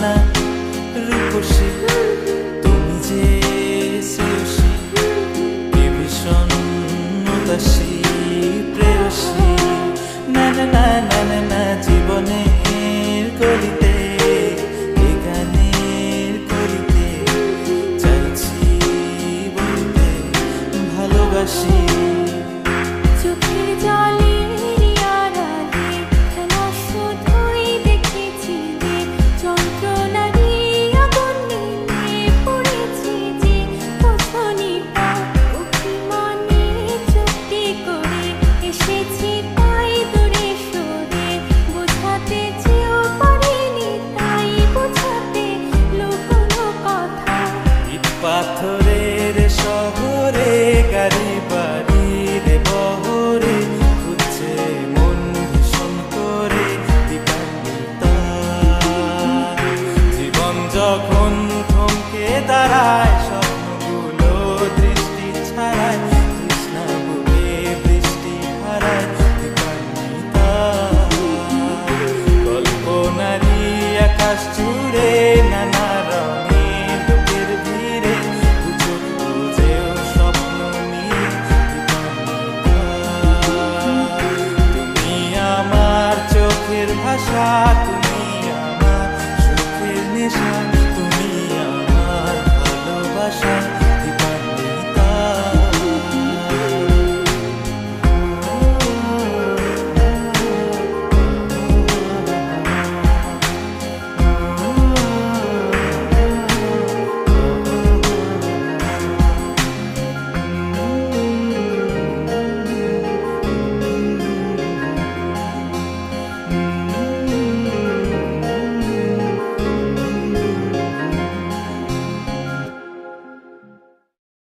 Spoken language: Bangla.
না রূপসী, তুমি যে শ্রেয়সী, কি ভীষণ উদাসী প্রেয়সী। না না না না না না, জীবনের কলিতে এ গানের কলিতে চাইছি বলতে ভালোবাসি। চোখের জলের আড়ালে খেলা শুধুই দেখেছি যে যন্ত্রণারই আগুন নিয়ে পড়েছি যে বসনিটা অভিমানে চুক্তি করে এসেছি তাই দূরে সরে বোঝাতে চেয়েও পারিনি তাই বোঝাতে লুকোনো কথা। ইট পাথরের শহরে গাড়ি বাড়ির বহরে খুঁজছে মন ভীষণ করে দীপান্বিতা। জীবন যখন